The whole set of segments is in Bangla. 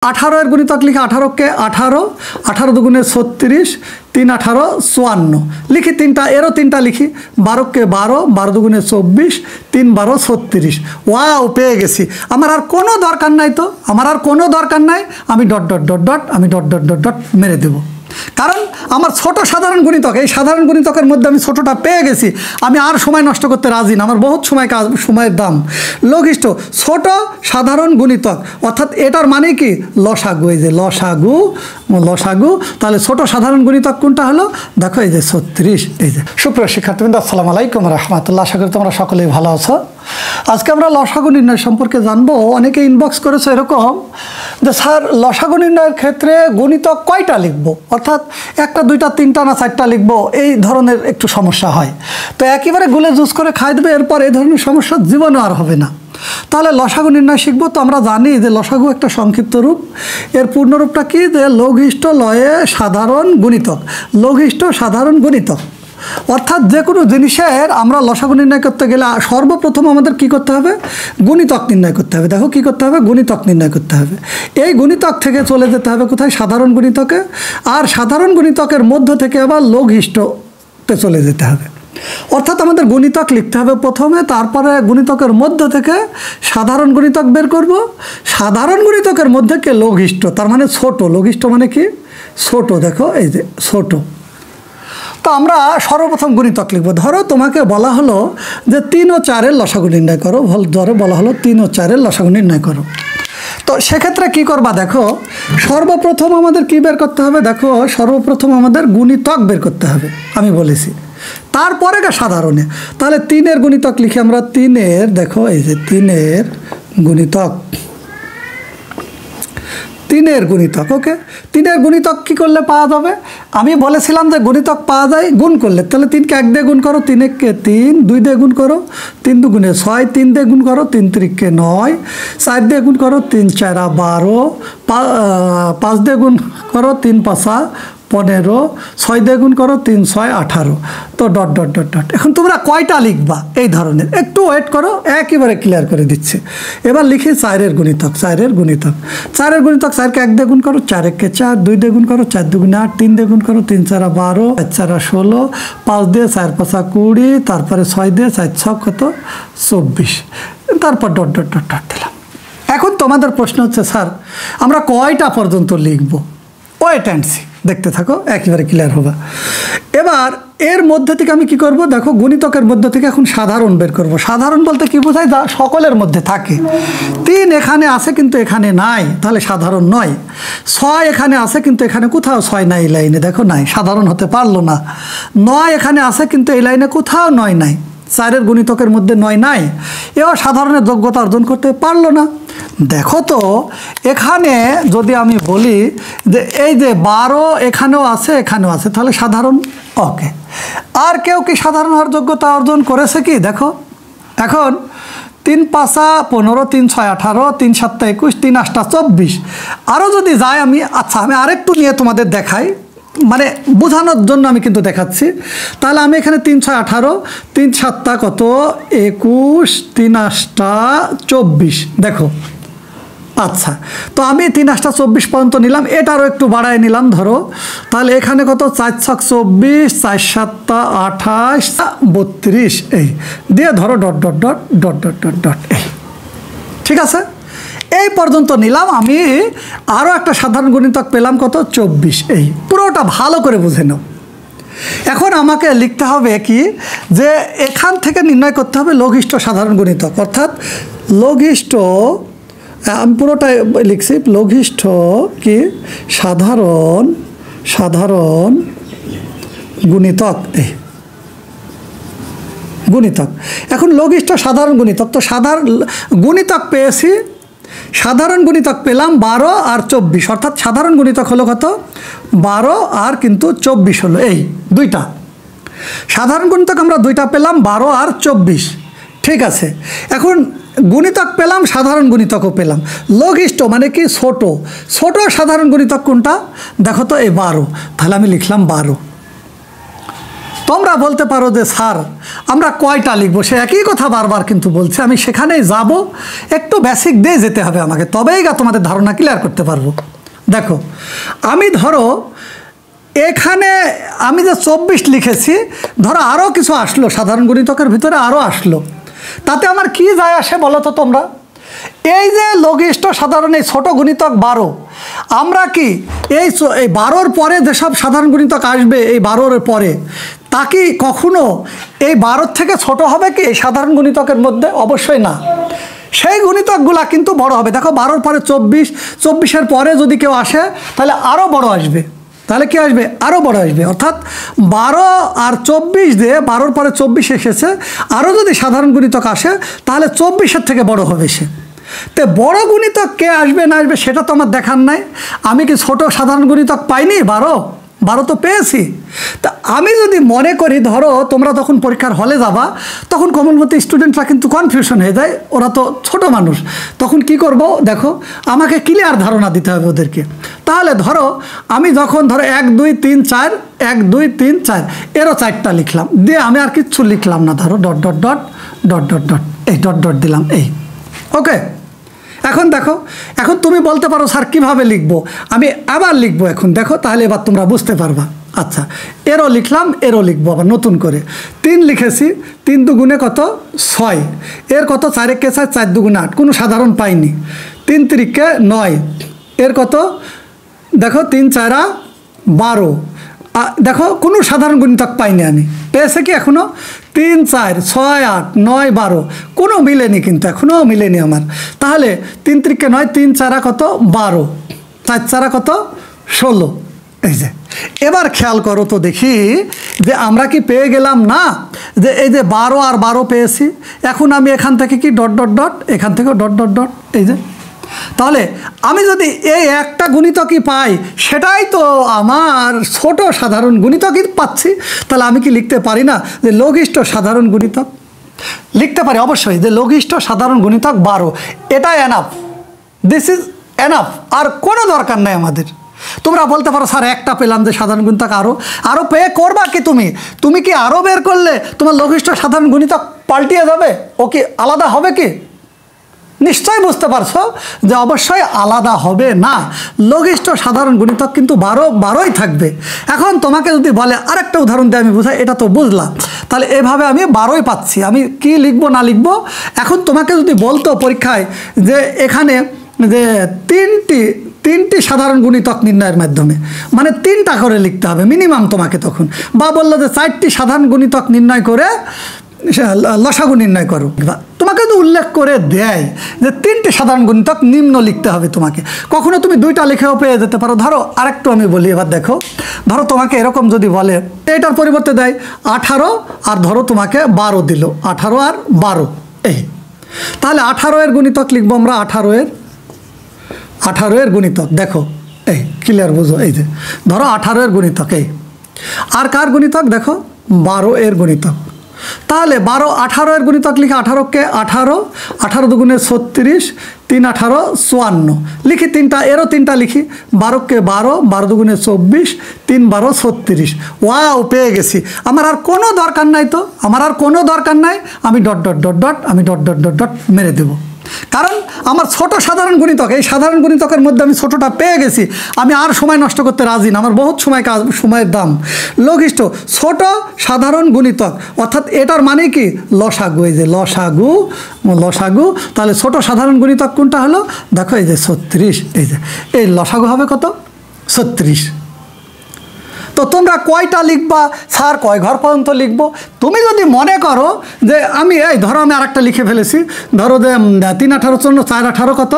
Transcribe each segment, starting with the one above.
18 এর গুণিতক লিখি 18 কে 18 18 দুগুণে 36 3 18 54 লিখি তিনটা এরও তিনটা লিখি 12 কে 12 12 দুগুণে 24 3 12 36 ওয়াও পেয়ে গেছি। আমার আর কোনো দরকার নাই, তো আমার আর কোনো দরকার নাই, আমি ডট ডট ডট ডট আমি ডট ডট ডট ডট মেরে দেব, কারণ আমার ছোট সাধারণ গুণিতক, এই সাধারণ গুণিতকের মধ্যে আমি ছোটটা পেয়ে গেছি। আমি আর সময় নষ্ট করতে রাজি না, আমার বহুত সময়ের দাম। লঘিষ্ঠ ছোট সাধারণ গুণিতক, অর্থাৎ এটার মানে কি লসাগু, এই যে লসাগু। তাহলে ছোট সাধারণ গুণিতক কোনটা হলো? দেখো এই যে 36। এই যে সুপ্রিয় শিক্ষার্থীবৃন্দ, আসসালামু আলাইকুম রাহমাতুল্লাহ। আশা করি তোমরা সকলেই ভালো আছো। আজকে আমরা লসাগু নির্ণয় সম্পর্কে জানবো। অনেকে ইনবক্স করেছে এরকম যে স্যার লসাগু নির্ণয়ের ক্ষেত্রে গুণিতক কয়টা লিখবো, অর্থাৎ একটা দুইটা তিনটা না চারটা লিখবো, এই ধরনের একটু সমস্যা হয়। তো একেবারে গুলে জুস করে খাই দেবে, এরপর এই ধরনের সমস্যা জীবনে আর হবে না। তাহলে লসাগু নির্ণয় শিখবো। তো আমরা জানি যে লসাগু একটা সংক্ষিপ্ত রূপ। এর পূর্ণরূপটা কি? যে লঘিষ্ঠ লয়ে সাধারণ গুণিতক, লঘিষ্ঠ সাধারণ গুণিতক। অর্থাৎ যে কোনো জিনিসের আমরা লসাগু নির্ণয় করতে গেলে সর্বপ্রথম আমাদের কি করতে হবে? গুণিতক নির্ণয় করতে হবে। দেখো কি করতে হবে? গুণিতক নির্ণয় করতে হবে। এই গুণিতক থেকে চলে যেতে হবে কোথায়? সাধারণ গুণিতকে। আর সাধারণ গুণিতকের মধ্য থেকে আবার লঘিষ্ঠতে চলে যেতে হবে। অর্থাৎ আমাদের গুণিতক লিখতে হবে প্রথমে, তারপরে গুণিতকের মধ্য থেকে সাধারণ গুণিতক বের করব। সাধারণ গুণিতকের মধ্যে কে? লঘিষ্ঠ, তার মানে ছোট। লঘিষ্ঠ মানে কি? ছোট। দেখো এই যে ছোট। তো আমরা সর্বপ্রথম গুণিতক লিখব। ধরো তোমাকে বলা হলো যে 3 ও 4 এর লসাগু নির্ণয় করো। ধরো বলা হলো 3 ও 4 এর লসাগু নির্ণয় করো। তো সেক্ষেত্রে কি করবা? দেখো সর্বপ্রথম আমাদের কি বের করতে হবে? দেখো সর্বপ্রথম আমাদের গুণিতক বের করতে হবে, আমি বলেছি। তারপরে সাধারণে। তাহলে 3 এর গুণিতক লিখি আমরা। 3 এর, দেখো এই যে 3 এর গুণিতক, 3 এর গুণিতক। ওকে, 3 এর গুণিতক কী করলে পাওয়া যাবে? আমি বলেছিলাম যে গুণিতক পাওয়া যায় গুণ করলে। তাহলে 3কে 1 দিয়ে গুণ করো, 3 কে 3, 2 দিয়ে গুণ করো, 3 দুগুণে 6, 3 দিয়ে গুণ করো, 3 3কে 9, 4 দিয়ে গুণ করো, 3 4 12, 5 দিয়ে গুণ করো, 3 5 15, 6 দিয়ে গুণ করো, 3 6 18। তো ডট ডট ডট ডট। এখন তোমরা কয়টা লিখবা এই ধরনের? একটু ওয়েট করো, একেবারে ক্লিয়ার করে দিচ্ছি। এবার লিখি 4 এর গুণিতক। 4 এর গুণিতক, 4 এর গুণিতক 4কে 1 দিয়ে গুণ করো, 4 1 4, 2 দিয়ে গুণ করো, 4 2 8, 3 দিয়ে গুণ করো, 3 4 12, 4 4 16, 5 দিয়ে 4 5 20, তারপরে 6 দিয়ে 4 6 কত? 24। তারপর ডট ডট ডট ডট দিলাম। এখন তোমাদের প্রশ্ন হচ্ছে স্যার আমরা কয়টা পর্যন্ত লিখবো? ওয়েট অ্যান্ড সি, দেখতে থাকো, একেবারে ক্লিয়ার হবে। এবার এর মধ্যে থেকে আমি কি করব? দেখো গুণিতকের মধ্যে থেকে এখন সাধারণ বের করব। সাধারণ বলতে কি বোঝায়? যা সকলের মধ্যে থাকে। 3 এখানে আছে কিন্তু এখানে নাই, তাহলে সাধারণ নয়। 6 এখানে আছে কিন্তু এখানে কোথাও 6 নাই, এই লাইনে দেখো নাই, সাধারণ হতে পারলো না। 9 এখানে আছে কিন্তু এই লাইনে কোথাও 9 নাই, 4 এর গুণিতকের মধ্যে 9 নাই, এও সাধারণের যোগ্যতা অর্জন করতে পারলো না। দেখো তো এখানে যদি আমি বলি যে এই যে 12 এখানেও আছে এখানেও আছে, তাহলে সাধারণ। ওকে, আর কেউ কি সাধারণ হওয়ার যোগ্যতা অর্জন করেছে কি? দেখো এখন 3 5 15, 3 6 18, 3 7 21, 3 8 24। আরও যদি যাই আমি, আচ্ছা আমি আরেকটু নিয়ে তোমাদের দেখাই, মানে বোঝানোর জন্য আমি কিন্তু দেখাচ্ছি। তাহলে আমি এখানে 3 6 18, 3 7 কত? 21, 3 8 24। দেখো আচ্ছা, তো আমি 3 8 24 পর্যন্ত নিলাম, এটারও একটু বাড়ায় নিলাম। ধরো তাহলে এখানে কত? 4 6 24, 4 7 28, 32। এই দিয়ে ধরো dot dot dot dot dot dot dot. এই ঠিক আছে, এই পর্যন্ত নিলাম। আমি আরও একটা সাধারণ গুণিতক পেলাম কত? 24। এই পুরোটা ভালো করে বুঝে নাও। এখন আমাকে লিখতে হবে কি? যে এখান থেকে নির্ণয় করতে হবে লঘিষ্ঠ সাধারণ গুণিতক, অর্থাৎ লঘিষ্ঠ, আমি পুরোটাই লিখছি, লঘিষ্ঠ কি? সাধারণ গুণিতক। এই গুণিতক, এখন লঘিষ্ঠ সাধারণ গুণিতক। তো সাধারণ গুণিতক পেয়েছি, সাধারণ গুণিতক পেলাম 12 আর 24, অর্থাৎ সাধারণ গুণিতক হলো কত? 12 আর কিন্তু 24 হলো। এই দুইটা সাধারণ গুণিতক আমরা দুইটা পেলাম, 12 আর 24। ঠিক আছে, এখন গুণিতক পেলাম, সাধারণ গুণিতকও পেলাম। লঘিষ্ঠ মানে কি? ছোট। ছোট সাধারণ গুণিতক কোনটা? দেখো তো এই 12। তাহলে আমি লিখলাম 12। তোমরা বলতে পারো যে স্যার আমরা কয়টা লিখব সে একই কথা বারবার কিন্তু বলছে। আমি সেখানেই যাব, একটু বেসিক দিয়ে যেতে হবে আমাকে, তবেই তোমাদের ধারণা ক্লিয়ার করতে পারবো। দেখো আমি ধরো এখানে আমি যে 24 লিখেছি, ধরো আরও কিছু আসলো, সাধারণ গুণিতকের ভিতরে আরও আসলো, তাতে আমার কি যায় আসে বলো তো তোমরা? এই যে লঘিষ্ঠ সাধারণ এই ছোটো গুণিতক 12, আমরা কি এই 12-র পরে যেসব সাধারণ গুণিতক আসবে এই 12-র পরে, তা কি কখনো এই 12-র থেকে ছোট হবে কি এই সাধারণ গুণিতকের মধ্যে? অবশ্যই না। সেই গুণিতকগুলা কিন্তু বড় হবে। দেখো 12-র পরে 24, 24-এর পরে যদি কেউ আসে তাহলে আরও বড় আসবে। তাহলে কি আসবে? আরও বড় আসবে। অর্থাৎ 12 আর 24 দিয়ে 12-র পরে 24 এসেছে, আরও যদি সাধারণ গুণিতক আসে তাহলে 24-এর থেকে বড় হবে সে। তো বড় গুণিতক কে আসবে না আসবে সেটা তো আমার দেখার নাই। আমি কি ছোট সাধারণ গুণিতক পাইনি? 12 তো পেয়েছি। তা আমি যদি মনে করি, ধরো তোমরা তখন পরীক্ষার হলে যাবা, তখন কমলমতি স্টুডেন্টরা কিন্তু কনফিউশন হয়ে যায়, ওরা তো ছোট মানুষ। তখন কি করব? দেখো আমাকে ক্লিয়ার ধারণা দিতে হবে ওদেরকে। তাহলে ধরো আমি যখন ধরো 1 2 3 4 1 2 3 4 এরও 4টা লিখলাম, দিয়ে আমি আর কিচ্ছু লিখলাম না, ধরো dot dot dot dot dot dot এই ডট ডট দিলাম, এই ওকে। এখন দেখো, এখন তুমি বলতে পারো স্যার কীভাবে লিখবো? আমি আবার লিখবো এখন, দেখো তাহলে এবার তোমরা বুঝতে পারবা। আচ্ছা, এরও লিখলাম, এরও লিখবো আবার নতুন করে। 3 লিখেছি, 3 দুগুণে কত? 6। এর কত? 4 একে 4, 4 দুগুণে 8, কোনো সাধারণ পাইনি। 3 3 9, এর কত? দেখো 3 4 12, দেখো কোনো সাধারণ গুণিতক পাইনি আমি। পেয়েছে কি এখনও? 3 4 6 8 9 12, কোনো মিলেনি কিন্তু, এখনও মিলেনি আমার। তাহলে 3 3 9, 3 4 কত? 12, 4 4 কত? 16। এই যে এবার খেয়াল করো তো দেখি যে আমরা কি পেয়ে গেলাম না, যে এই যে 12 আর 12 পেয়েছি। এখন আমি এখান থেকে কি ডট ডট ডট, এখান থেকেও ডট ডট ডট, এই যে। তাহলে আমি যদি এই একটা গুণিতকই পাই, সেটাই তো আমার ছোট সাধারণ গুণিতকই পাচ্ছি, তাহলে আমি কি লিখতে পারি না যে লঘিষ্ঠ সাধারণ গুণিতক? লিখতে পারি অবশ্যই, যে লঘিষ্ঠ সাধারণ গুণিতক 12, এটা এনাফ, দিস ইজ এনাফ, আর কোনো দরকার নেই আমাদের। তোমরা বলতে পারো স্যার একটা পেলাম যে সাধারণ গুণিতক আরও পেয়ে করবা কি? তুমি কি আরও বের করলে তোমার লঘিষ্ঠ সাধারণ গুণিতক পাল্টিয়ে যাবে? ও কি আলাদা হবে কি? নিশ্চয়ই বুঝতে পারছো যে অবশ্যই আলাদা হবে না। লঘিষ্ঠ সাধারণ গুণিতক কিন্তু 12ই থাকবে। এখন তোমাকে যদি বলে আরেকটা উদাহরণ দিয়ে আমি বুঝাই, এটা তো বুঝলাম, তাহলে এভাবে আমি 12ই পাচ্ছি, আমি কি লিখবো না লিখবো? এখন তোমাকে যদি বলতো পরীক্ষায় যে এখানে যে তিনটি সাধারণ গুণিতক নির্ণয়ের মাধ্যমে, মানে 3টা করে লিখতে হবে মিনিমাম তোমাকে তখন, বা বললো যে 4টি সাধারণ গুণিতক নির্ণয় করে লসাগু নির্ণয় করো, তোমাকে তো উল্লেখ করে দেয় যে 3টি সাধারণ গুণিতক নিম্ন লিখতে হবে তোমাকে। কখনো তুমি 2টা লিখেও পেয়ে যেতে পারো। ধরো আরেকটু আমি বলি, এবার দেখো, ধরো তোমাকে এরকম যদি বলে, এটার পরিবর্তে দেয় 18 আর ধরো তোমাকে 12 দিল, 18 আর 12, এই তাহলে 18 এর গুণিতক লিখবো আমরা। 18 এর গুণিতক দেখো, এই ক্লিয়ার বুঝো, এই যে ধরো 18 এর গুণিতক, এই আর কার গুণিতক? দেখো 12 এর গুণিতক। তাহলে 12 18 এর গুণিতক লিখে 18কে 18, 18 দুগুণে 36, 3 18 54 লিখি, 3টা এরও 3টা লিখি, 12কে 12, 12 দুগুণে 24, 3 12 36। ওয়াও, পেয়ে গেছি। আমার আর কোনো দরকার নাই, তো আমার আর কোনো দরকার নাই, আমি ডট ডট ডট ডট আমি ডট ডট ডট ডট মেরে দেবো। কারণ আমার ছোট সাধারণ গুণিতক, এই সাধারণ গুণিতকের মধ্যে আমি ছোটটা পেয়ে গেছি, আমি আর সময় নষ্ট করতে রাজি না, আমার বহুত সময়ের দাম। লঘিষ্ঠ ছোট সাধারণ গুণিতক, অর্থাৎ এটার মানে কি? লসাগু, এই যে লসাগু। তাহলে ছোট সাধারণ গুণিতক কোনটা হলো? দেখো এই যে 36, এই যে এই লসাগু হবে কত? 36। তো তোমরা কয়টা লিখবা? স্যার কয় ঘর পর্যন্ত লিখবো? তুমি যদি মনে করো যে আমি এই ধরো আমি আরেকটা লিখে ফেলেছি, ধরো যে 3 18 54, 4 18 কত?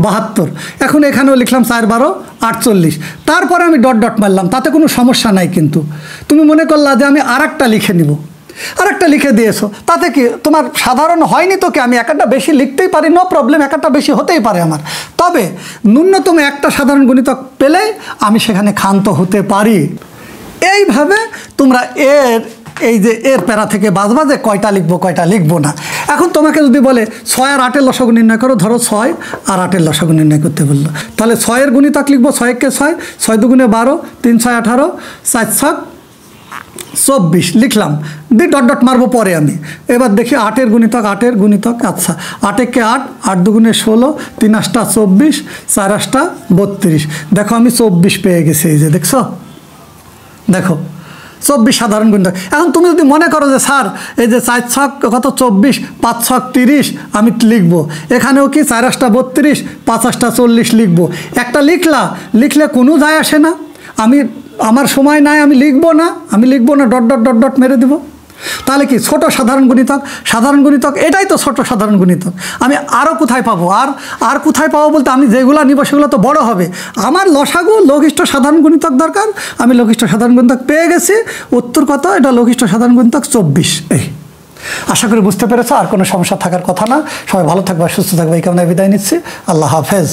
72। এখন এখানেও লিখলাম 4 12 48, তারপরে আমি ডট ডট মারলাম, তাতে কোনো সমস্যা নাই। কিন্তু তুমি মনে করলা যে আমি আরেকটা লিখে নিব, আরেকটা লিখে দিয়েছো, তাতে কি তোমার সাধারণ হয়নি? তো কি আমি একটা বেশি লিখতেই পারি, নো প্রবলেম, একটা বেশি হতেই পারে আমার, তবে ন্যূনতম একটা সাধারণ গুণিতক পেলে আমি সেখানে ক্ষান্ত হতে পারি। এইভাবে তোমরা এই যে এর প্যারা থেকে বাঁচবা যে কয়টা লিখবো কয়টা লিখবো না। এখন তোমাকে যদি বলে 6 আর 8 এর লসাগু নির্ণয় করো, ধরো 6 আর 8 এর লসাগু নির্ণয় করতে বললো, তাহলে 6 এর গুণিতক লিখবো, 6 কে 6, 6 দুগুণে 12, 3 6 18, 4 6 24 লিখলাম, দিয়ে ডট ডট মারবো পরে আমি। এবার দেখি 8-এর গুণিতক, 8-এর গুণিতক, আচ্ছা 8-একে 8, 8 দুগুণে 16, 3 8 24, 4 8 32। দেখো আমি 24 পেয়ে গেছি, এই যে দেখছো, দেখো 24 সাধারণ গুণিতক। এখন তুমি যদি মনে করো যে স্যার এই যে 4 ছক কত 24, 5 ছক 30 আমি লিখবো, এখানেও কি 4 8 32, 5 8 40 লিখবো, একটা লিখলে কোনো যায় আসে না, আমার সময় নাই, আমি লিখবো না, ডট ডট ডট ডট মেরে দেবো। তাহলে কি ছোট সাধারণ গুণিতক এটাই তো ছোট সাধারণ গুণিতক। আমি আরও কোথায় পাবো, আর কোথায় পাবো বলতে আমি যেগুলো নিব সেগুলো তো বড় হবে। আমার লসাগু লঘিষ্ঠ সাধারণ গুণিতক দরকার, আমি লঘিষ্ঠ সাধারণ গুণিতক পেয়ে গেছি। উত্তর কত? এটা লঘিষ্ঠ সাধারণ গুণিতক 24। এই আশা করি বুঝতে পেরেছো, আর কোনো সমস্যা থাকার কথা না। সবাই ভালো থাকবে, সুস্থ থাকবে, এই কারণে বিদায় নিচ্ছি। আল্লাহ হাফেজ।